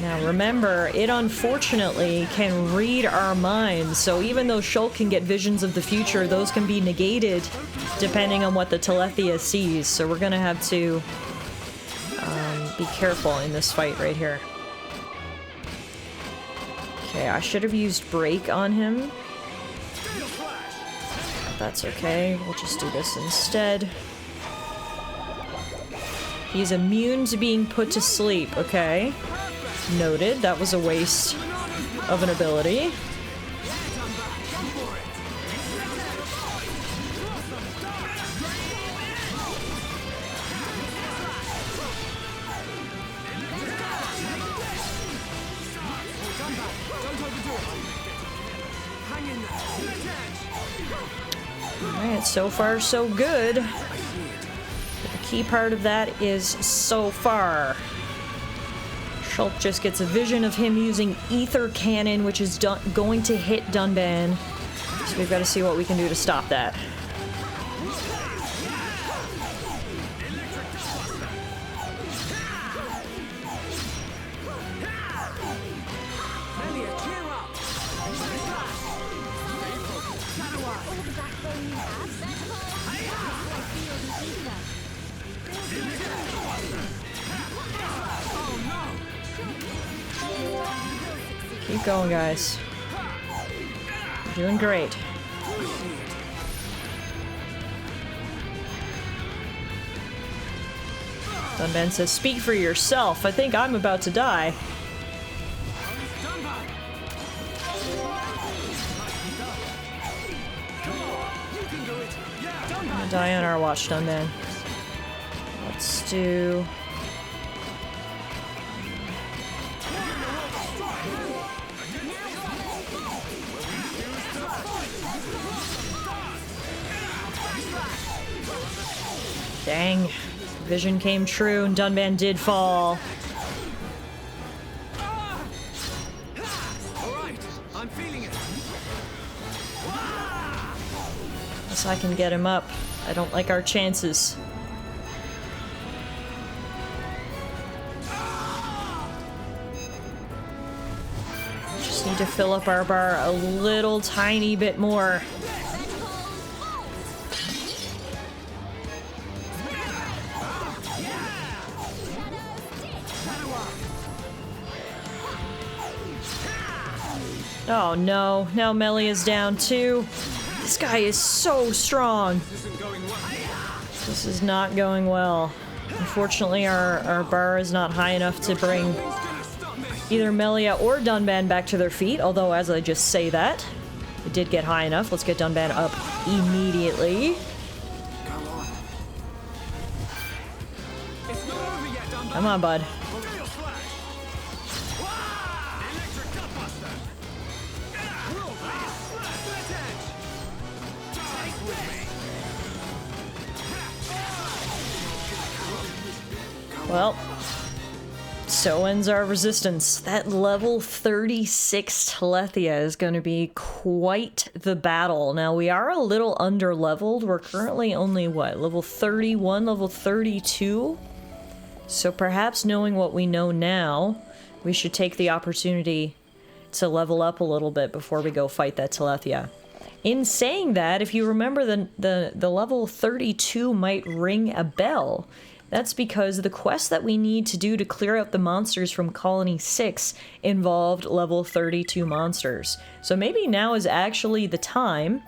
Speaker 1: Now remember, it unfortunately can read our minds, so even though Shulk can get visions of the future, those can be negated depending on what the Talethia sees, so we're gonna have to be careful in this fight right here. Okay, I should have used Break on him. That's okay, we'll just do this instead. He's immune to being put to sleep, okay. Noted, that was a waste of an ability. Alright, so far so good. The key part of that is so far. Shulk just gets a vision of him using Ether Cannon, which is going to hit Dunban. So we've got to see what we can do to stop that. Keep going, guys. You're doing great. Dunban says, "Speak for yourself. I think I'm about to die." I'm gonna die on our watch, Dunban. Let's do... Dang. Vision came true and Dunban did fall.
Speaker 6: Alright, I'm feeling it.
Speaker 1: Unless I can get him up. I don't like our chances. Just need to fill up our bar a little tiny bit more. Oh no, now Melia's down too. This guy is so strong. This is not going well. Unfortunately, our bar is not high enough to bring either Melia or Dunban back to their feet, although as I just say that, it did get high enough. Let's get Dunban up immediately. Come on, bud. Well, so ends our resistance. That level 36 Talethia is going to be quite the battle. Now, we are a little under-leveled. We're currently only, what, level 31, level 32? So perhaps knowing what we know now, we should take the opportunity to level up a little bit before we go fight that Talethia. In saying that, if you remember, the level 32 might ring a bell. That's because the quest that we need to do to clear out the monsters from Colony 6 involved level 32 monsters. So maybe now is actually the time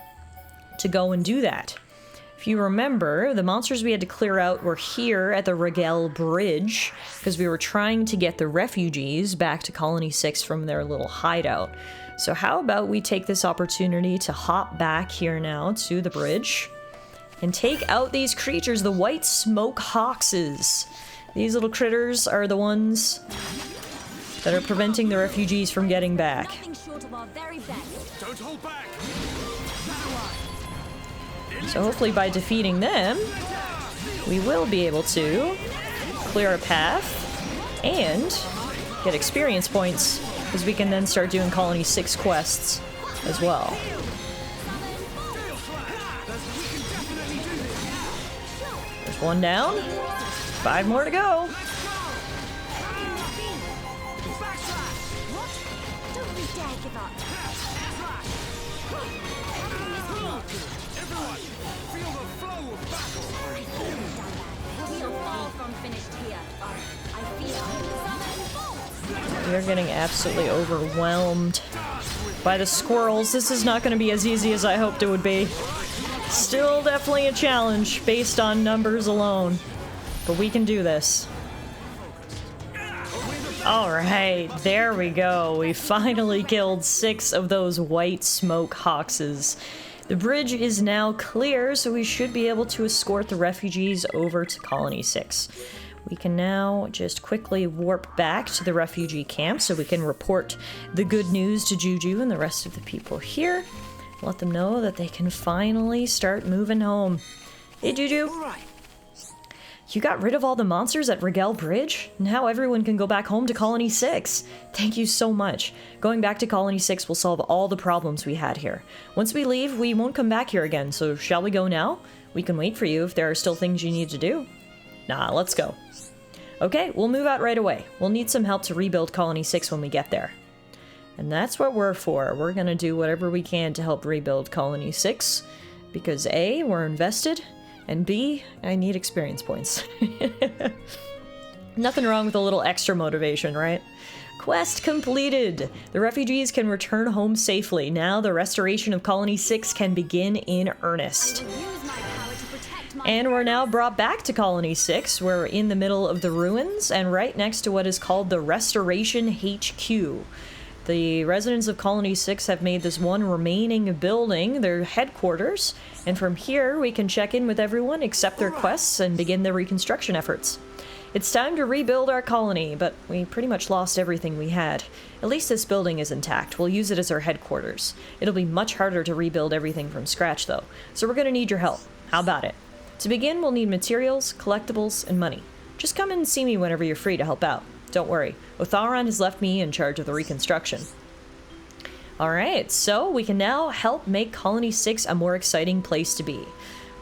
Speaker 1: to go and do that. If you remember, the monsters we had to clear out were here at the Rigel Bridge, because we were trying to get the refugees back to Colony 6 from their little hideout. So how about we take this opportunity to hop back here now to the bridge and take out these creatures, the white smoke hawkses. These little critters are the ones that are preventing the refugees from getting back.
Speaker 3: Don't hold back.
Speaker 1: So hopefully by defeating them, we will be able to clear a path and get experience points, because we can then start doing Colony 6 quests as well. There's one down. 5 more to go. We're getting absolutely overwhelmed by the squirrels. This is not going to be as easy as I hoped it would be. Still definitely a challenge based on numbers alone. But we can do this. Alright, there we go. We finally killed 6 of those white smoke hawkses. The bridge is now clear, so we should be able to escort the refugees over to Colony 6. We can now just quickly warp back to the refugee camp so we can report the good news to Juju and the rest of the people here. Let them know that they can finally start moving home. Hey, Juju. You got rid of all the monsters at Rigel Bridge? Now everyone can go back home to Colony 6. Thank you so much. Going back to Colony 6 will solve all the problems we had here. Once we leave, we won't come back here again, so shall we go now? We can wait for you if there are still things you need to do. Nah, let's go. Okay, we'll move out right away. We'll need some help to rebuild Colony 6 when we get there. And that's what we're for. We're gonna do whatever we can to help rebuild Colony 6. Because A, we're invested, and B, I need experience points. Nothing wrong with a little extra motivation, right? Quest completed! The refugees can return home safely. Now the restoration of Colony 6 can begin in earnest. And we're now brought back to Colony 6. We're in the middle of the ruins and right next to what is called the Restoration HQ. The residents of Colony 6 have made this one remaining building their headquarters, and from here we can check in with everyone, accept their quests, and begin the reconstruction efforts. It's time to rebuild our colony, but we pretty much lost everything we had. At least this building is intact. We'll use it as our headquarters. It'll be much harder to rebuild everything from scratch, though, so we're gonna need your help. How about it? To begin, we'll need materials, collectibles, and money. Just come in and see me whenever you're free to help out. Don't worry, Otharon has left me in charge of the reconstruction. Alright, so we can now help make Colony 6 a more exciting place to be.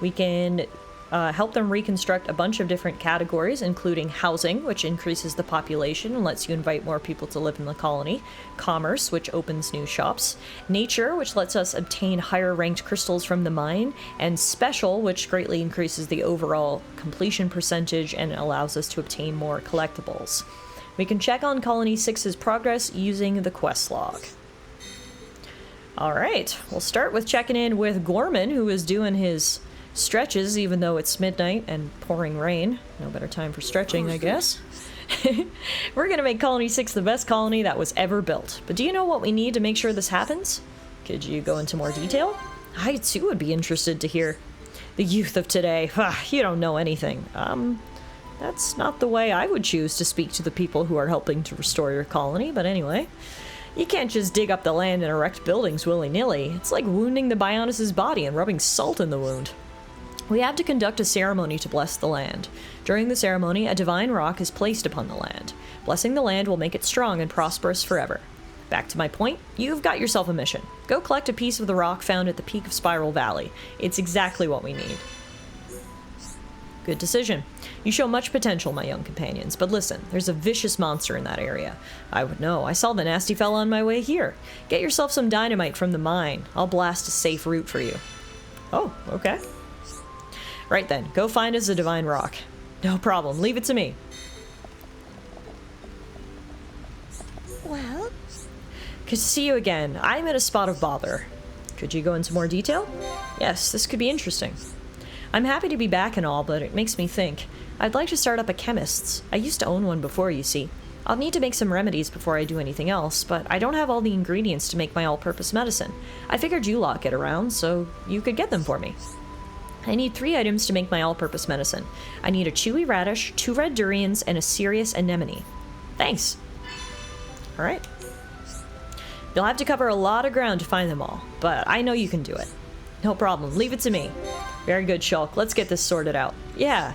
Speaker 1: We can help them reconstruct a bunch of different categories, including housing, which increases the population and lets you invite more people to live in the colony, commerce, which opens new shops, nature, which lets us obtain higher ranked crystals from the mine, and special, which greatly increases the overall completion percentage and allows us to obtain more collectibles. We can check on Colony 6's progress using the quest log. Alright, we'll start with checking in with Gorman, who is doing his stretches even though it's midnight and pouring rain. No better time for stretching, I guess. We're gonna make Colony 6 the best colony that was ever built. But do you know what we need to make sure this happens? Could you go into more detail? I too would be interested to hear. The youth of today, you don't know anything. That's not the way I would choose to speak to the people who are helping to restore your colony, but anyway. You can't just dig up the land and erect buildings willy-nilly. It's like wounding the Bionis' body and rubbing salt in the wound. We have to conduct a ceremony to bless the land. During the ceremony, a divine rock is placed upon the land. Blessing the land will make it strong and prosperous forever. Back to my point, you've got yourself a mission. Go collect a piece of the rock found at the peak of Spiral Valley. It's exactly what we need. Good decision. You show much potential, my young companions, but listen, there's a vicious monster in that area. I would know. I saw the nasty fella on my way here. Get yourself some dynamite from the mine. I'll blast a safe route for you. Oh, okay. Right then, go find us a divine rock. No problem, leave it to me.
Speaker 11: Well?
Speaker 1: Good to see you again. I'm in a spot of bother. Could you go into more detail? Yes, this could be interesting. I'm happy to be back and all, but it makes me think. I'd like to start up a chemist's. I used to own one before, you see. I'll need to make some remedies before I do anything else, but I don't have all the ingredients to make my all-purpose medicine. I figured you lot get around, so you could get them for me. I need 3 items to make my all-purpose medicine. I need a chewy radish, 2 red durians, and a serious anemone. Thanks. Alright. You'll have to cover a lot of ground to find them all, but I know you can do it. No problem, leave it to me. Very good, Shulk. Let's get this sorted out. Yeah.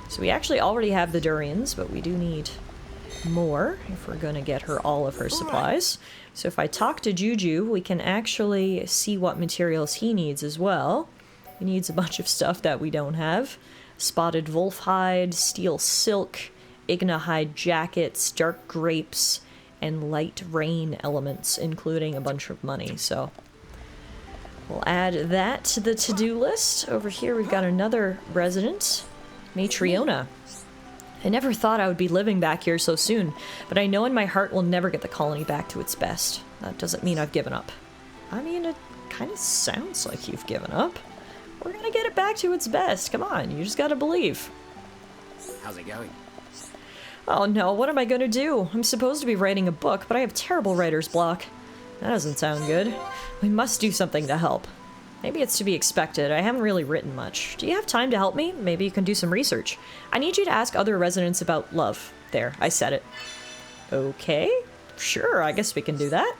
Speaker 1: So we actually already have the durians, but we do need more if we're gonna get her all of her supplies. So if I talk to Juju, we can actually see what materials he needs as well. He needs a bunch of stuff that we don't have. Spotted wolf hide, steel silk, igna hide jackets, dark grapes, and light rain elements, including a bunch of money. So we'll add that to the to-do list. Over here we've got another resident, Matriona. I never thought I would be living back here so soon, but I know in my heart we'll never get the colony back to its best. That doesn't mean I've given up. I mean, it kind of sounds like you've given up. We're gonna get it back to its best. Come on, you just gotta believe.
Speaker 6: How's it going?
Speaker 1: Oh no, what am I gonna do? I'm supposed to be writing a book, but I have terrible writer's block. That doesn't sound good. We must do something to help. Maybe it's to be expected. I haven't really written much. Do you have time to help me? Maybe you can do some research. I need you to ask other residents about love. There, I said it. Okay, sure, I guess we can do that.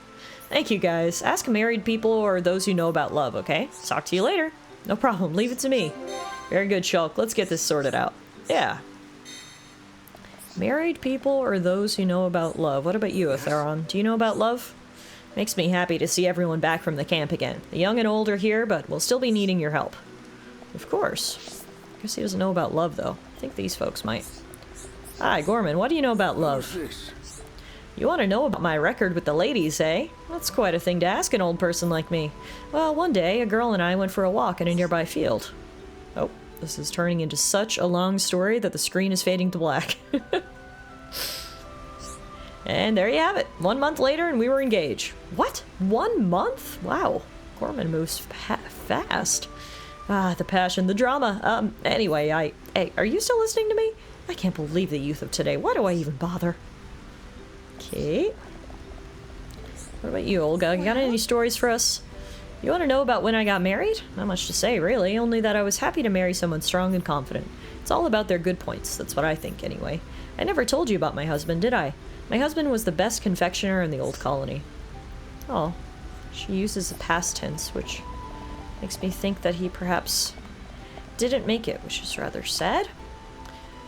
Speaker 1: Thank you, guys. Ask married people or those who know about love, okay? Talk to you later. No problem, leave it to me. Very good, Shulk. Let's get this sorted out. Yeah. Married people or those who know about love. What about you, Atheron? Do you know about love? Makes me happy to see everyone back from the camp again. The young and old are here, but we'll still be needing your help. Of course. Guess he doesn't know about love, though. I think these folks might. Hi, Gorman, what do you know about love? You want to know about my record with the ladies, eh? That's quite a thing to ask an old person like me. Well, one day, a girl and I went for a walk in a nearby field. Oh, this is turning into such a long story that the screen is fading to black. And there you have it. 1 month later and we were engaged. What? 1 month? Wow. Gorman moves fast. Ah, the passion, the drama. Anyway, hey, are you still listening to me? I can't believe the youth of today. Why do I even bother? Okay. What about you, Olga? You got any stories for us? You want to know about when I got married? Not much to say, really. Only that I was happy to marry someone strong and confident. It's all about their good points. That's what I think, anyway. I never told you about my husband, did I? My husband was the best confectioner in the old colony. Oh, she uses the past tense, which makes me think that he perhaps didn't make it, which is rather sad.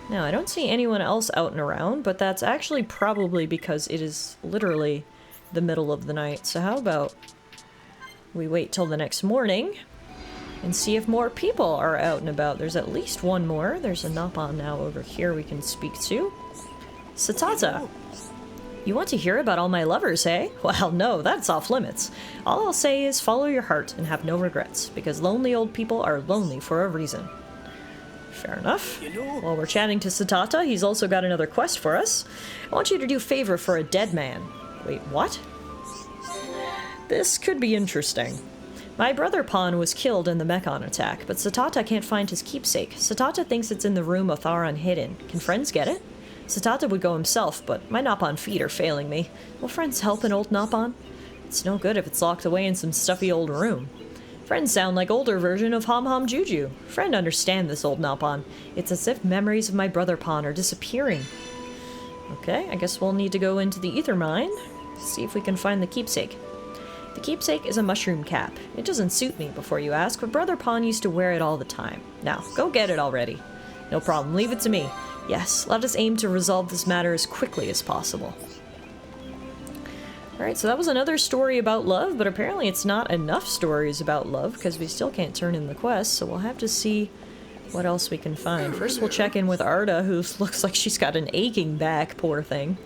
Speaker 1: Now, I don't see anyone else out and around, but that's actually probably because it is literally the middle of the night. So how about we wait till the next morning and see if more people are out and about. There's at least one more. There's a Napon now over here we can speak to. Satata. You want to hear about all my lovers, eh? Well, no, that's off limits. All I'll say is follow your heart and have no regrets, because lonely old people are lonely for a reason. Fair enough. While we're chatting to Satata, he's also got another quest for us. I want you to do a favor for a dead man. Wait, what? This could be interesting. My brother Pawn was killed in the Mechon attack, but Satata can't find his keepsake. Satata thinks it's in the room Otharon hid in. Can friends get it? Satata would go himself, but my Napon feet are failing me. Will friends help an old Napon? It's no good if it's locked away in some stuffy old room. Friends sound like older version of Hom Hom Juju. Friend understand this old Napon. It's as if memories of my brother Pawn are disappearing. Okay, I guess we'll need to go into the ether mine, see if we can find the keepsake. The keepsake is a mushroom cap. It doesn't suit me, before you ask, but Brother Pawn used to wear it all the time. Now, go get it already. No problem, leave it to me. Yes, let us aim to resolve this matter as quickly as possible. Alright, so that was another story about love, but apparently it's not enough stories about love, because we still can't turn in the quest, so we'll have to see what else we can find. First we'll check in with Arda, who looks like she's got an aching back, poor thing.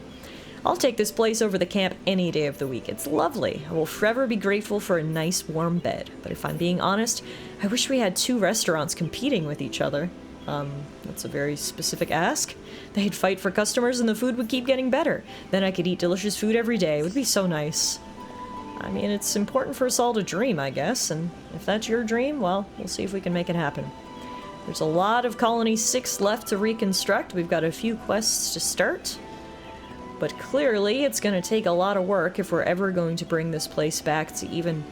Speaker 1: I'll take this place over the camp any day of the week. It's lovely. I will forever be grateful for a nice warm bed. But if I'm being honest, I wish we had 2 restaurants competing with each other. That's a very specific ask. They'd fight for customers and the food would keep getting better. Then I could eat delicious food every day. It would be so nice. I mean, it's important for us all to dream, I guess. And if that's your dream, well, we'll see if we can make it happen. There's a lot of Colony 6 left to reconstruct. We've got a few quests to start. But clearly, it's going to take a lot of work if we're ever going to bring this place back to even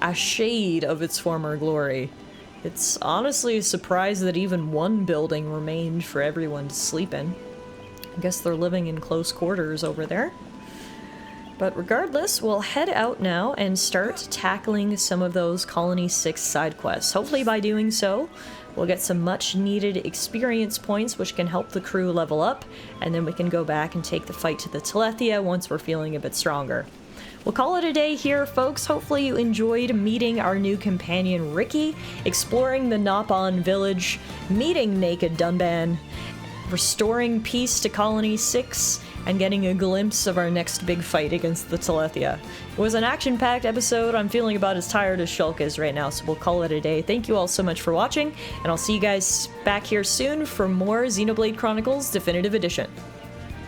Speaker 1: a shade of its former glory. It's honestly a surprise that even one building remained for everyone to sleep in. I guess they're living in close quarters over there. But regardless, we'll head out now and start tackling some of those Colony 6 side quests. Hopefully by doing so, we'll get some much needed experience points which can help the crew level up, and then we can go back and take the fight to the Talethia once we're feeling a bit stronger. We'll call it a day here, folks. Hopefully you enjoyed meeting our new companion Ricky, exploring the Nopon village, meeting naked Dunban, restoring peace to Colony 6, and getting a glimpse of our next big fight against the Talethia. It was an action-packed episode. I'm feeling about as tired as Shulk is right now, so we'll call it a day. Thank you all so much for watching, and I'll see you guys back here soon for more Xenoblade Chronicles Definitive Edition.